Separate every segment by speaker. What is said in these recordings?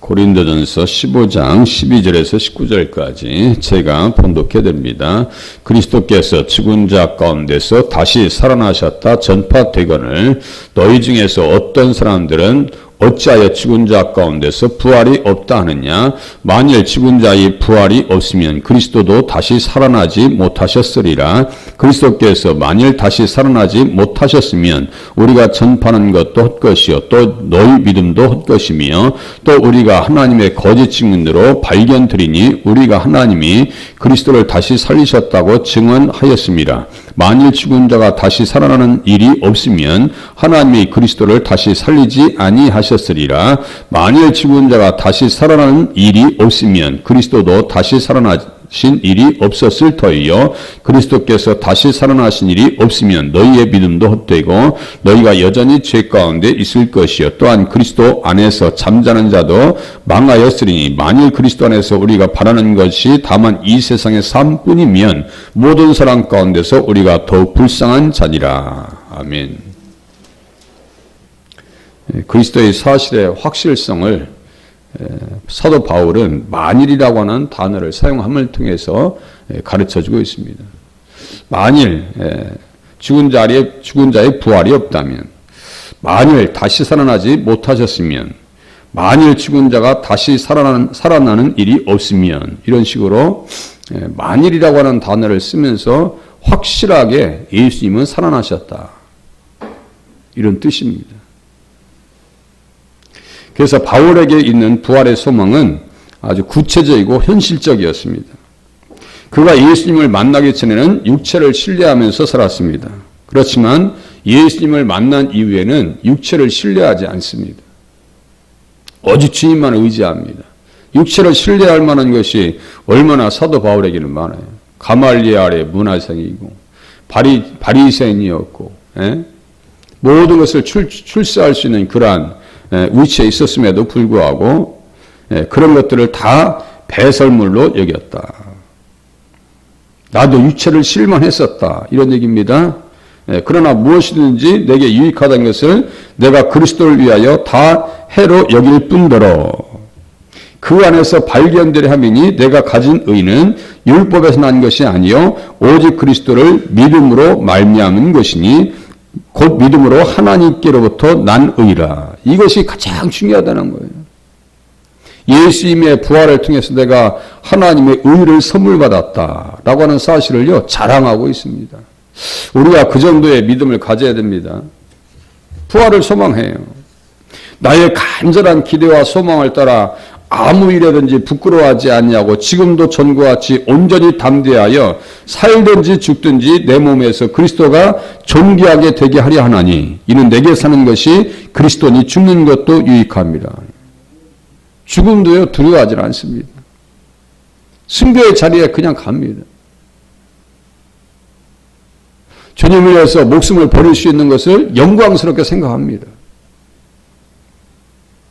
Speaker 1: 고린도전서 15장 12절에서 19절까지 제가 번독해 드립니다. 그리스도께서 죽은 자 가운데서 다시 살아나셨다 전파되거늘 너희 중에서 어떤 사람들은 어찌하여 죽은 자 가운데서 부활이 없다 하느냐. 만일 죽은 자의 부활이 없으면 그리스도도 다시 살아나지 못하셨으리라. 그리스도께서 만일 다시 살아나지 못하셨으면 우리가 전파하는 것도 헛것이요 또 너희 믿음도 헛것이며 또 우리가 하나님의 거짓 증인으로 발견드리니 우리가 하나님이 그리스도를 다시 살리셨다고 증언하였습니다. 만일 죽은 자가 다시 살아나는 일이 없으면 하나님이 그리스도를 다시 살리지 아니하셨으리라. 만일 죽은 자가 다시 살아나는 일이 없으면 그리스도도 다시 살아나신 일이 없었을 터이요. 그리스도께서 다시 살아나신 일이 없으면 너희의 믿음도 헛되고 너희가 여전히 죄 가운데 있을 것이요 또한 그리스도 안에서 잠자는 자도 망하였으리니 만일 그리스도 안에서 우리가 바라는 것이 다만 이 세상의 삶뿐이면 모든 사람 가운데서 우리가 더욱 불쌍한 자니라. 아멘. 그리스도의 사실의 확실성을 사도 바울은 만일이라고 하는 단어를 사용함을 통해서 가르쳐주고 있습니다. 만일 죽은 자의 부활이 없다면, 만일 다시 살아나지 못하셨으면, 만일 죽은 자가 다시 살아나는 일이 없으면, 이런 식으로 만일이라고 하는 단어를 쓰면서 확실하게 예수님은 살아나셨다, 이런 뜻입니다. 그래서 바울에게 있는 부활의 소망은 아주 구체적이고 현실적이었습니다. 그가 예수님을 만나기 전에는 육체를 신뢰하면서 살았습니다. 그렇지만 예수님을 만난 이후에는 육체를 신뢰하지 않습니다. 오직 주님만 의지합니다. 육체를 신뢰할 만한 것이 얼마나 사도 바울에게는 많아요. 가말리엘의 문화생이고 바리새인이었고 모든 것을 출세할 수 있는 그러한 위치에 있었음에도 불구하고 그런 것들을 다 배설물로 여겼다. 나도 육체를 실망했었다, 이런 얘기입니다. 그러나 무엇이든지 내게 유익하다는 것을 내가 그리스도를 위하여 다 해로 여길 뿐더러 그 안에서 발견되려 함이니 내가 가진 의는 율법에서 난 것이 아니요 오직 그리스도를 믿음으로 말미암은 것이니 곧 믿음으로 하나님께로부터 난 의라. 이것이 가장 중요하다는 거예요. 예수님의 부활을 통해서 내가 하나님의 의를 선물 받았다라고 하는 사실을요 자랑하고 있습니다. 우리가 그 정도의 믿음을 가져야 됩니다. 부활을 소망해요. 나의 간절한 기대와 소망을 따라 아무 일이든지 부끄러워하지 않냐고 지금도 전과 같이 온전히 담대하여 살든지 죽든지 내 몸에서 그리스도가 존귀하게 되게 하려 하나니 이는 내게 사는 것이 그리스도니 죽는 것도 유익합니다. 죽음도요 두려워하지 않습니다. 승교의 자리에 그냥 갑니다. 주님을 위해서 목숨을 버릴 수 있는 것을 영광스럽게 생각합니다.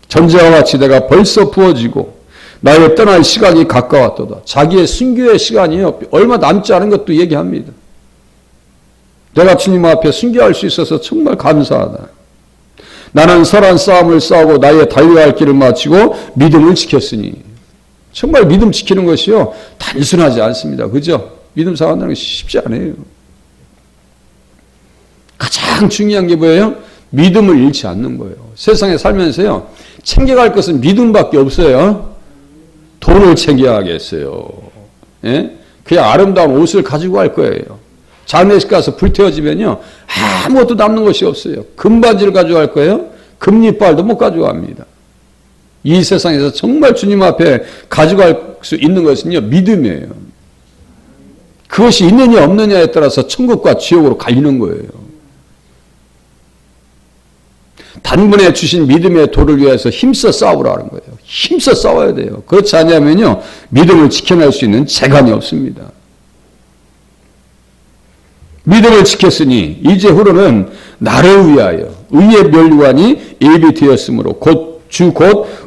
Speaker 1: 전제와 같이 내가 벌써 부어지고 나의 떠날 시간이 가까웠도다. 자기의 순교의 시간이 얼마 남지 않은 것도 얘기합니다. 내가 주님 앞에 순교할 수 있어서 정말 감사하다. 나는 선한 싸움을 싸우고 나의 달려야 할 길을 마치고 믿음을 지켰으니. 정말 믿음 지키는 것이요 단순하지 않습니다. 그죠? 믿음 사랑한다는 것이 쉽지 않아요. 가장 중요한 게 뭐예요? 믿음을 잃지 않는 거예요. 세상에 살면서요 챙겨갈 것은 믿음밖에 없어요. 돈을 챙겨야겠어요. 예? 그냥 아름다운 옷을 가지고 갈 거예요. 장례식 가서 불태워지면요 아무것도 남는 것이 없어요. 금반지를 가져갈 거예요. 금리빨도 못 가져갑니다. 이 세상에서 정말 주님 앞에 가져갈 수 있는 것은요 믿음이에요. 그것이 있느냐 없느냐에 따라서 천국과 지옥으로 갈리는 거예요. 단번에 주신 믿음의 도를 위해서 힘써 싸우라는 거예요. 힘써 싸워야 돼요. 그렇지 않으면요 믿음을 지켜낼 수 있는 재간이 없습니다. 믿음을 지켰으니 이제 후로는 나를 위하여 의의 면류관이 예비되었으므로 곧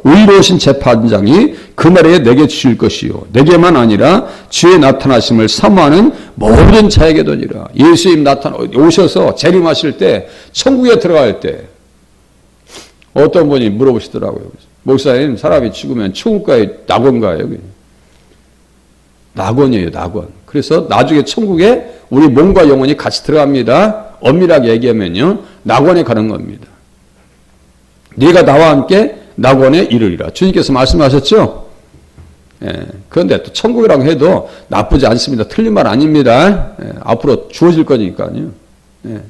Speaker 1: 의로우신 재판장이 그날에 내게 주실 것이요 내게만 아니라 주의 나타나심을 사모하는 모든 자에게도니라. 예수님 오셔서 재림하실 때 천국에 들어갈 때 어떤 분이 물어보시더라고요. 목사님, 사람이 죽으면 천국가에 낙원가예요? 낙원이에요, 낙원. 그래서 나중에 천국에 우리 몸과 영혼이 같이 들어갑니다. 엄밀하게 얘기하면요, 낙원에 가는 겁니다. 네가 나와 함께 낙원에 이르리라. 주님께서 말씀하셨죠? 예, 그런데 또 천국이라고 해도 나쁘지 않습니다. 틀린 말 아닙니다. 예, 앞으로 주어질 거니까요. 예,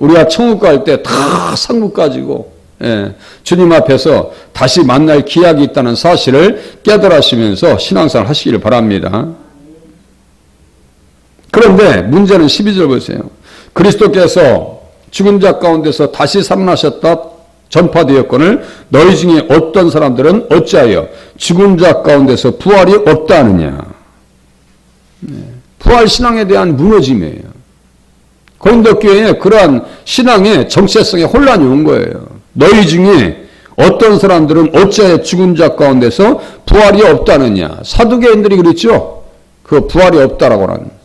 Speaker 1: 우리가 천국 갈 때 다 상급 가지고 예, 주님 앞에서 다시 만날 기약이 있다는 사실을 깨달으시면서 신앙생활 하시기를 바랍니다. 그런데 문제는 12절 보세요. 그리스도께서 죽은 자 가운데서 다시 살아나셨다 전파되었거늘 너희 중에 어떤 사람들은 어찌하여 죽은 자 가운데서 부활이 없다 하느냐. 부활 신앙에 대한 무너짐이에요. 고린도 교회에 그러한 신앙의 정체성에 혼란이 온 거예요. 너희 중에 어떤 사람들은 어찌하여 죽은 자 가운데서 부활이 없다느냐. 사두개인들이 그랬죠. 그 부활이 없다라고 하는.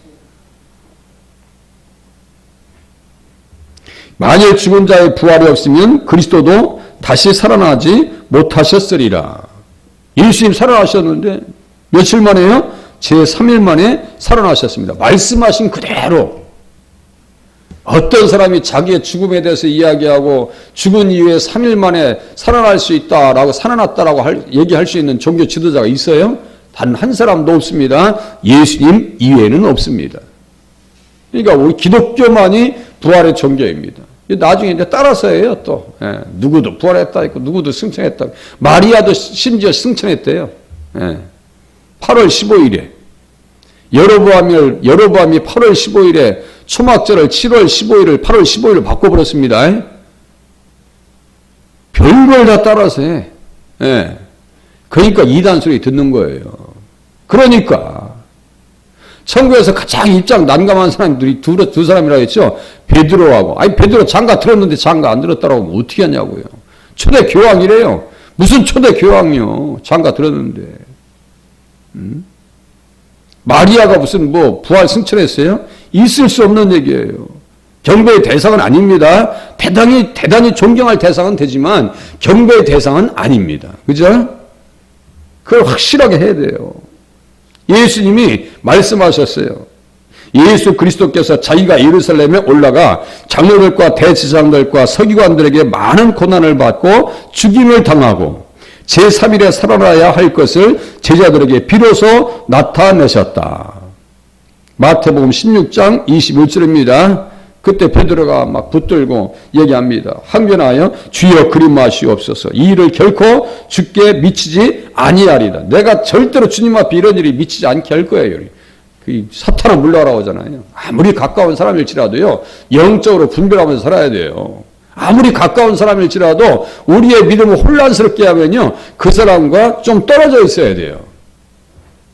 Speaker 1: 만일 죽은 자의 부활이 없으면 그리스도도 다시 살아나지 못하셨으리라. 예수님 살아나셨는데 며칠 만에요? 제3일 만에 살아나셨습니다. 말씀하신 그대로. 어떤 사람이 자기의 죽음에 대해서 이야기하고 죽은 이후에 3일 만에 살아날 수 있다라고 살아났다라고 얘기할 수 있는 종교 지도자가 있어요? 단 한 사람도 없습니다. 예수님 이외에는 없습니다. 그러니까 우리 기독교만이 부활의 종교입니다. 나중에 이제 따라서 해요, 또. 예, 누구도 부활했다 했고, 누구도 승천했다. 마리아도 심지어 승천했대요. 예, 8월 15일에. 여로보암이 8월 15일에 초막절을 7월 15일을 8월 15일로 바꿔버렸습니다. 별걸 다 따라서 해. 예. 그러니까 이단 소리 듣는 거예요. 그러니까. 천국에서 가장 입장 난감한 사람들이 두 사람이라 했죠. 베드로하고. 아니 베드로 장가 들었는데 장가 안 들었다라고 하면 어떻게 하냐고요. 초대 교황이래요. 무슨 초대 교황이요. 장가 들었는데. 마리아가 무슨 뭐 부활 승천했어요? 있을 수 없는 얘기예요. 경배의 대상은 아닙니다. 대단히 존경할 대상은 되지만 경배의 대상은 아닙니다. 그죠? 그걸 확실하게 해야 돼요. 예수님이 말씀하셨어요. 예수 그리스도께서 자기가 예루살렘에 올라가 장로들과 대제사장들과 서기관들에게 많은 고난을 받고 죽임을 당하고 제3일에 살아나야 할 것을 제자들에게 비로소 나타내셨다. 마태복음 16장 21절입니다. 그때 베드로가 막 붙들고 얘기합니다. 항변하여 주여 그리 마시옵소서. 이 일을 결코 주께 미치지 아니하리다. 내가 절대로 주님 앞에 이런 일이 미치지 않게 할 거예요. 그 사탄은 물러가라고 하잖아요. 아무리 가까운 사람일지라도요. 영적으로 분별하면서 살아야 돼요. 아무리 가까운 사람일지라도 우리의 믿음을 혼란스럽게 하면요. 그 사람과 좀 떨어져 있어야 돼요.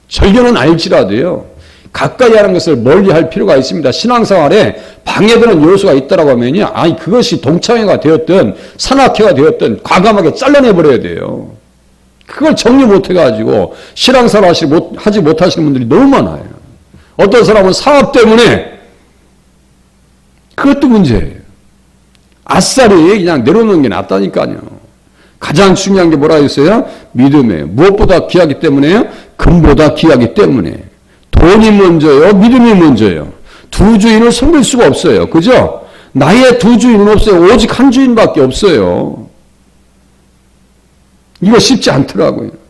Speaker 1: 절견은 알지라도요. 가까이 하는 것을 멀리 할 필요가 있습니다. 신앙생활에 방해되는 요소가 있다라고 하면요. 아니, 그것이 동창회가 되었든 산악회가 되었든 과감하게 잘라내버려야 돼요. 그걸 정리 못해가지고 신앙생활 하지 못하시는 분들이 너무 많아요. 어떤 사람은 사업 때문에 그것도 문제예요. 아싸리 그냥 내려놓는 게 낫다니까요. 가장 중요한 게 뭐라 했어요? 믿음이에요. 무엇보다 귀하기 때문에요? 금보다 귀하기 때문에. 돈이 먼저요? 믿음이 먼저요? 두 주인을 섬길 수가 없어요. 그죠? 나의 두 주인은 없어요. 오직 한 주인밖에 없어요. 이거 쉽지 않더라고요.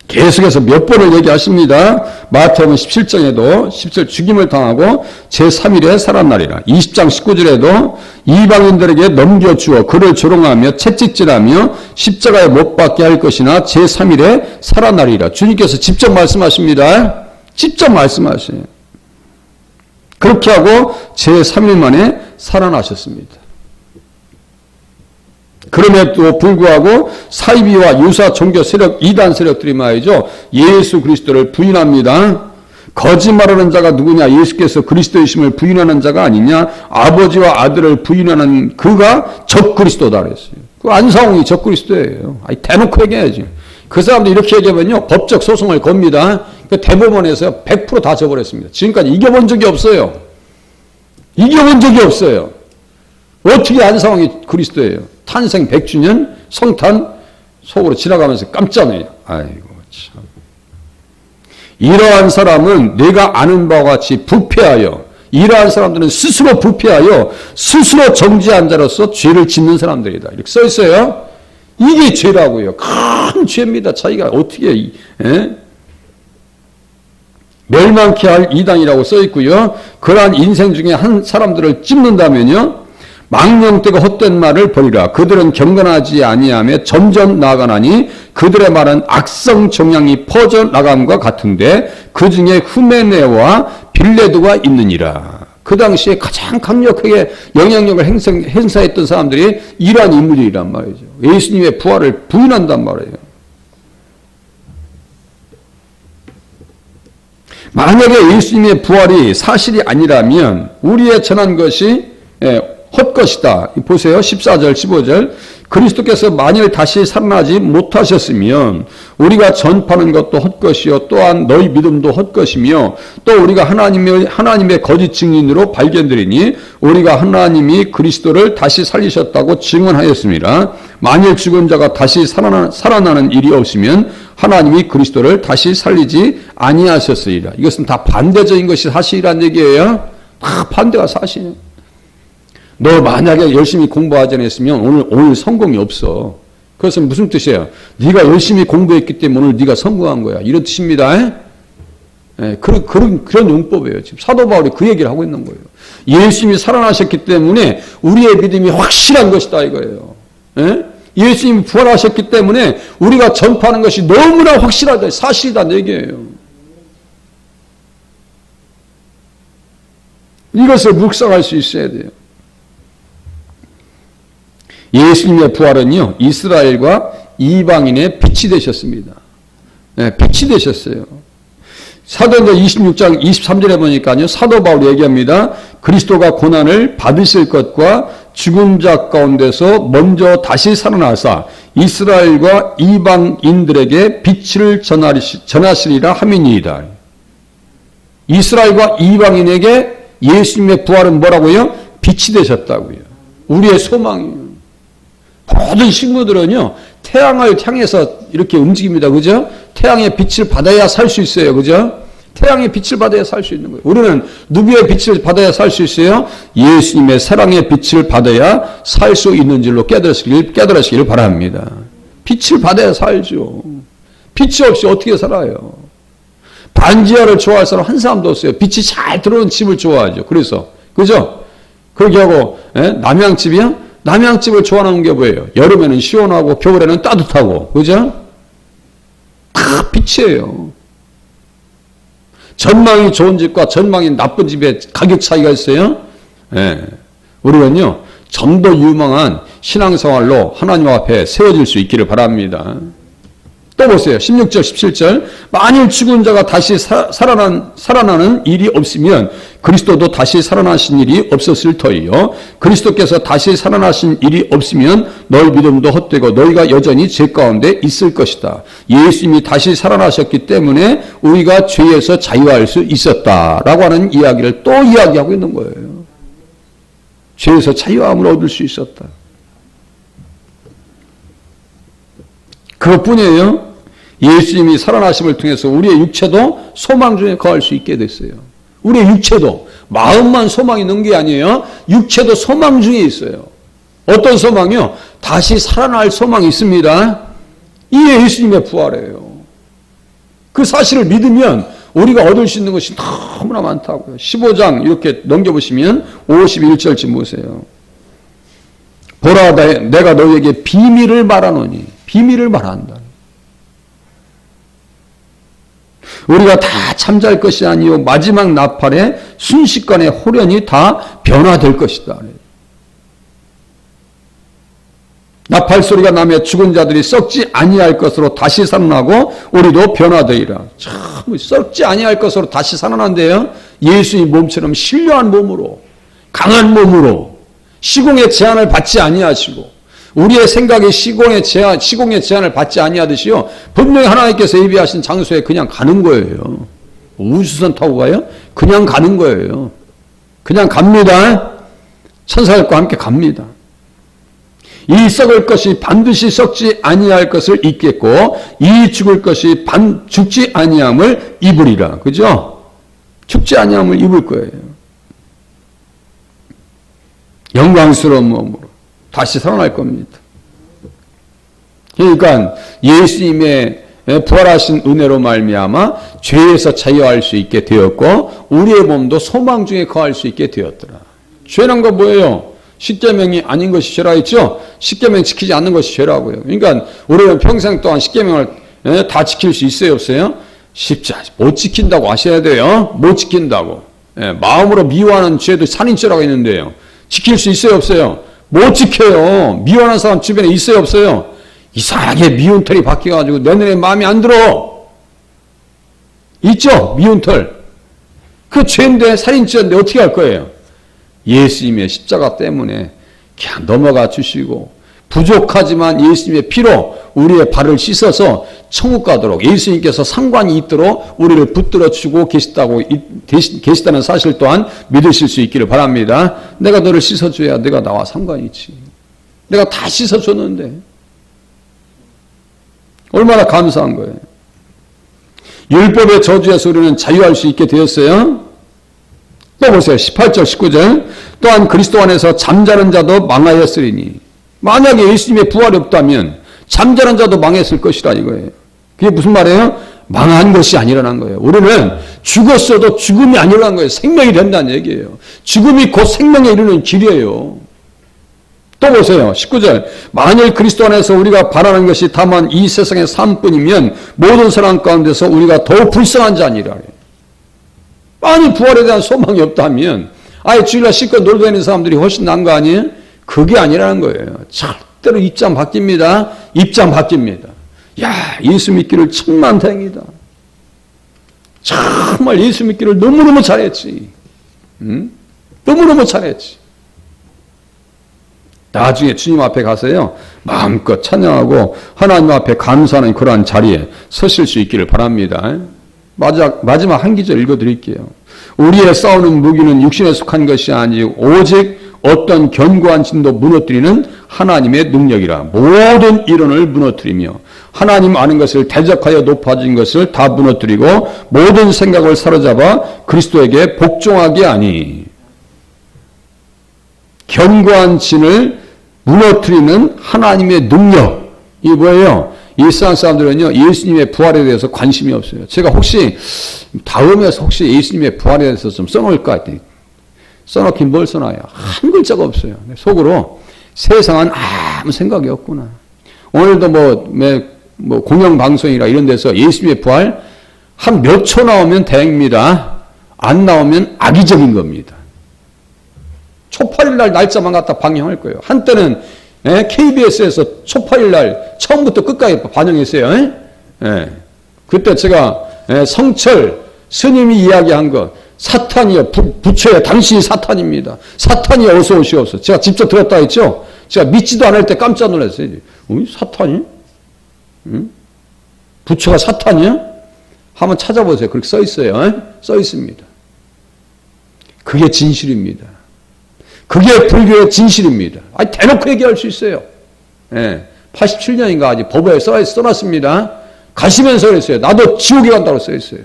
Speaker 1: 계속해서 몇 번을 얘기하십니다. 마태복음 17장에도 10절 죽임을 당하고 제3일에 살아나리라. 20장 19절에도 이방인들에게 넘겨주어 그를 조롱하며 채찍질하며 십자가에 못 박게 할 것이나 제3일에 살아나리라. 주님께서 직접 말씀하십니다. 직접 말씀하세요. 그렇게 하고 제3일 만에 살아나셨습니다. 그럼에도 불구하고 사이비와 유사 종교 세력, 이단 세력들이 말이죠. 예수 그리스도를 부인합니다. 거짓말하는 자가 누구냐? 예수께서 그리스도이심을 부인하는 자가 아니냐? 아버지와 아들을 부인하는 그가 적그리스도다 그랬어요. 그 안상홍이 적그리스도예요. 아니, 대놓고 얘기해야지. 그 사람들 이렇게 얘기하면요. 법적 소송을 겁니다. 그 대법원에서 100% 다 져버렸습니다. 지금까지 이겨본 적이 없어요. 이겨본 적이 없어요. 어떻게 한 상황이 그리스도예요? 탄생 100주년 성탄 속으로 지나가면서 깜짝 놀래요. 아이고 참. 이러한 사람은 내가 아는 바와 같이 부패하여, 이러한 사람들은 스스로 부패하여 스스로 정죄한 자로서 죄를 짓는 사람들이다. 이렇게 써 있어요. 이게 죄라고요. 큰 죄입니다. 자기가 어떻게 멸망케 할 이단이라고 써 있고요. 그러한 인생 중에 한 사람들을 찝는다면요, 망령되고 헛된 말을 버리라. 그들은 경건하지 아니하며 점점 나아가나니 그들의 말은 악성 정향이 퍼져 나감과 같은데 그 중에 후메네와 빌레도가 있느니라. 그 당시에 가장 강력하게 영향력을 행사했던 사람들이 이러한 인물들이란 말이죠. 예수님의 부활을 부인한단 말이에요. 만약에 예수님의 부활이 사실이 아니라면 우리의 전한 것이 헛것이다. 보세요. 14절 15절. 그리스도께서 만일 다시 살아나지 못하셨으면 우리가 전파하는 것도 헛것이요 또한 너희 믿음도 헛것이며 또 우리가 하나님의 거짓 증인으로 발견되리니 우리가 하나님이 그리스도를 다시 살리셨다고 증언하였습니다. 만일 죽은 자가 다시 살아나는 일이 없으면 하나님이 그리스도를 다시 살리지 아니하셨으리라. 이것은 다 반대적인 것이 사실이란 얘기예요. 다 반대가 사실이에요. 너 만약에 열심히 공부하지 않았으면 오늘 성공이 없어. 그것은 무슨 뜻이에요? 네가 열심히 공부했기 때문에 오늘 네가 성공한 거야. 이런 뜻입니다. 그런 용법이에요. 지금 사도 바울이 그 얘기를 하고 있는 거예요. 예수님이 살아나셨기 때문에 우리의 믿음이 확실한 것이다 이거예요. 예수님이 부활하셨기 때문에 우리가 전파하는 것이 너무나 확실하다. 사실이다 얘기예요. 이것을 묵상할 수 있어야 돼요. 예수님의 부활은요, 이스라엘과 이방인의 빛이 되셨습니다. 빛이 되셨어요. 사도행전 26장 23절에 보니까요, 사도 바울이 얘기합니다. 그리스도가 고난을 받으실 것과 죽은 자 가운데서 먼저 다시 살아나사 이스라엘과 이방인들에게 빛을 전하시리라 함이니이다. 이스라엘과 이방인에게 예수님의 부활은 뭐라고요? 빛이 되셨다고요. 우리의 소망이에요. 모든 식물들은요, 태양을 향해서 이렇게 움직입니다. 그죠? 태양의 빛을 받아야 살 수 있어요. 그죠? 태양의 빛을 받아야 살 수 있는 거예요. 우리는 누구의 빛을 받아야 살 수 있어요? 예수님의 사랑의 빛을 받아야 살 수 있는 줄로 깨달으시길 바랍니다. 빛을 받아야 살죠. 빛이 없이 어떻게 살아요? 반지하를 좋아할 사람 한 사람도 없어요. 빛이 잘 들어오는 집을 좋아하죠. 그래서, 그죠? 그렇게 하고, 남양집이요? 남양집을 좋아하는 게 뭐예요? 여름에는 시원하고 겨울에는 따뜻하고, 그죠? 다 빛이에요. 전망이 좋은 집과 전망이 나쁜 집의 가격 차이가 있어요. 우리는요, 좀 더 유망한 신앙생활로 하나님 앞에 세워질 수 있기를 바랍니다. 또 보세요. 16절, 17절. 만일 죽은 자가 다시 살아나는 일이 없으면 그리스도도 다시 살아나신 일이 없었을 터이요. 그리스도께서 다시 살아나신 일이 없으면 너희 믿음도 헛되고 너희가 여전히 죄 가운데 있을 것이다. 예수님이 다시 살아나셨기 때문에 우리가 죄에서 자유할 수 있었다라고 하는 이야기를 또 이야기하고 있는 거예요. 죄에서 자유함을 얻을 수 있었다. 그것뿐이에요. 예수님이 살아나심을 통해서 우리의 육체도 소망 중에 거할 수 있게 됐어요. 우리의 육체도, 마음만 소망이 있는 게 아니에요. 육체도 소망 중에 있어요. 어떤 소망이요? 다시 살아날 소망이 있습니다. 이게 예수님의 부활이에요. 그 사실을 믿으면 우리가 얻을 수 있는 것이 너무나 많다고요. 15장 이렇게 넘겨보시면 51절쯤 보세요. 보라, 내가 너희에게 비밀을 말하노니, 비밀을 말한다. 우리가 다 잠잘 것이 아니요 마지막 나팔에 순식간에 호련히 다 변화될 것이다. 나팔 소리가 나며 죽은 자들이 썩지 아니할 것으로 다시 살아나고 우리도 변화되리라. 참 썩지 아니할 것으로 다시 살아난대요. 예수의 몸처럼 신령한 몸으로, 강한 몸으로, 시공의 제한을 받지 아니하시고 우리의 생각이 시공의 제한을 받지 아니하듯이요. 분명히 하나님께서 예비하신 장소에 그냥 가는 거예요. 우주선 타고 가요? 그냥 가는 거예요. 그냥 갑니다. 천사들과 함께 갑니다. 이 썩을 것이 반드시 썩지 아니할 것을 입겠고 이 죽을 것이 죽지 아니함을 입으리라. 그죠? 죽지 아니함을 입을 거예요. 영광스러운 몸으로 다시 살아날 겁니다. 그러니까 예수님의 부활하신 은혜로 말미암아 죄에서 자유할 수 있게 되었고 우리의 몸도 소망 중에 거할 수 있게 되었더라. 죄란 거 뭐예요? 십계명이 아닌 것이 죄라 했죠? 십계명 지키지 않는 것이 죄라고요. 그러니까 우리는 평생 동안 십계명을 다 지킬 수 있어요, 없어요? 쉽지 않지. 못 지킨다고 아셔야 돼요. 못 지킨다고. 마음으로 미워하는 죄도 살인죄라고 했는데요. 지킬 수 있어요, 없어요? 못 지켜요. 미워하는 사람 주변에 있어요, 없어요? 이상하게 미운 털이 바뀌어가지고 내 눈에 마음에 안 들어. 있죠? 미운 털. 그 죄인데, 살인죄인데 어떻게 할 거예요? 예수님의 십자가 때문에 그냥 넘어가 주시고 부족하지만 예수님의 피로 우리의 발을 씻어서 천국 가도록 예수님께서 상관이 있도록 우리를 붙들어 주고 계시다는 사실 또한 믿으실 수 있기를 바랍니다. 내가 너를 씻어줘야 내가 나와 상관이 있지. 내가 다 씻어줬는데 얼마나 감사한 거예요. 율법의 저주에서 우리는 자유할 수 있게 되었어요. 또 보세요. 18절 19절 또한 그리스도 안에서 잠자는 자도 망하였으리니 만약에 예수님의 부활이 없다면 잠자는 자도 망했을 것이라 이거예요. 그게 무슨 말이에요? 망한 것이 아니라는 거예요. 우리는 죽었어도 죽음이 아니라는 거예요. 생명이 된다는 얘기예요. 죽음이 곧 생명에 이르는 길이에요. 또 보세요. 19절 만일 그리스도 안에서 우리가 바라는 것이 다만 이 세상의 삶뿐이면 모든 사람 가운데서 우리가 더욱 불쌍한 자니라. 아니 부활에 대한 소망이 없다면 아예 주일날 실컷 놀고 다니는 사람들이 훨씬 나은 거 아니에요? 그게 아니라는 거예요. 절대로 입장 바뀝니다. 입장 바뀝니다. 야, 예수 믿기를 천만다행이다. 정말 예수 믿기를 너무너무 잘했지. 응? 너무너무 잘했지. 나중에 주님 앞에 가서요. 마음껏 찬양하고 하나님 앞에 감사하는 그러한 자리에 서실 수 있기를 바랍니다. 마지막 한 기절 읽어드릴게요. 우리의 싸우는 무기는 육신에 속한 것이 아니고 오직 어떤 견고한 진도 무너뜨리는 하나님의 능력이라. 모든 이론을 무너뜨리며 하나님 아는 것을 대적하여 높아진 것을 다 무너뜨리고 모든 생각을 사로잡아 그리스도에게 복종하게 하니. 견고한 진을 무너뜨리는 하나님의 능력. 이게 뭐예요? 이 세상 사람들은요, 예수님의 부활에 대해서 관심이 없어요. 제가 혹시, 다음에서 혹시 예수님의 부활에 대해서 좀 써놓을까 했더니, 써놓긴 뭘 써놔요? 한 글자가 없어요. 속으로, 세상은 아무 생각이 없구나. 오늘도 뭐 공영방송이라 이런 데서 예수님의 부활, 한 몇 초 나오면 다행입니다. 안 나오면 악의적인 겁니다. 초파일날 날짜만 갖다 방영할 거예요. 한때는 KBS에서 초파일날 처음부터 끝까지 반영했어요. 그때 제가 성철 스님이 이야기한 거 사탄이요 부처야 당신이 사탄입니다. 사탄이 어서 오시옵소서. 제가 직접 들었다 했죠. 제가 믿지도 않을 때 깜짝 놀랐어요. 사탄이? 응? 부처가 사탄이야? 한번 찾아보세요. 그렇게 써 있어요. 써 있습니다. 그게 진실입니다. 그게 불교의 진실입니다. 아니, 대놓고 얘기할 수 있어요. 87년인가 아직 법에 써놨습니다. 가시면서 그랬어요. 나도 지옥에 간다고 써있어요.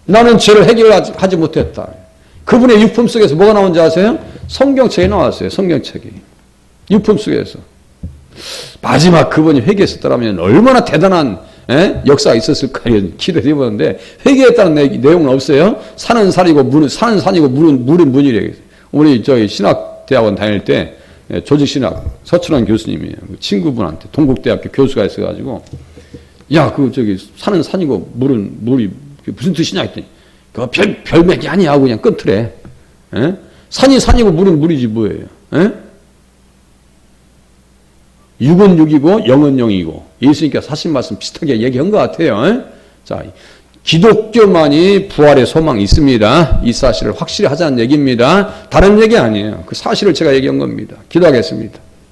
Speaker 1: 나는 죄를 해결하지 못했다. 그분의 유품 속에서 뭐가 나온지 아세요? 성경책에 나왔어요. 성경책이. 유품 속에서. 마지막 그분이 회개했었더라면 얼마나 대단한 역사가 있었을까 이런 기도를 해보는데 회개했다는 내용은 없어요. 산은 산이고 산은 산이고 물은 물이래요. 우리 저희 신학대학원 다닐 때 조직신학 서춘환 교수님이 친구분한테 동국대학교 교수가 있어가지고 야 산은 산이고 물은 물이 무슨 뜻이냐 했더니 그거 별맥이 아니야 하고 그냥 끊더래. 산이 산이고 물은 물이지 뭐예요. 육은 육이고 영은 영이고 예수님께서 하신 말씀 비슷하게 얘기한 것 같아요. 자, 기독교만이 부활의 소망이 있습니다. 이 사실을 확실히 하자는 얘기입니다. 다른 얘기 아니에요. 그 사실을 제가 얘기한 겁니다. 기도하겠습니다.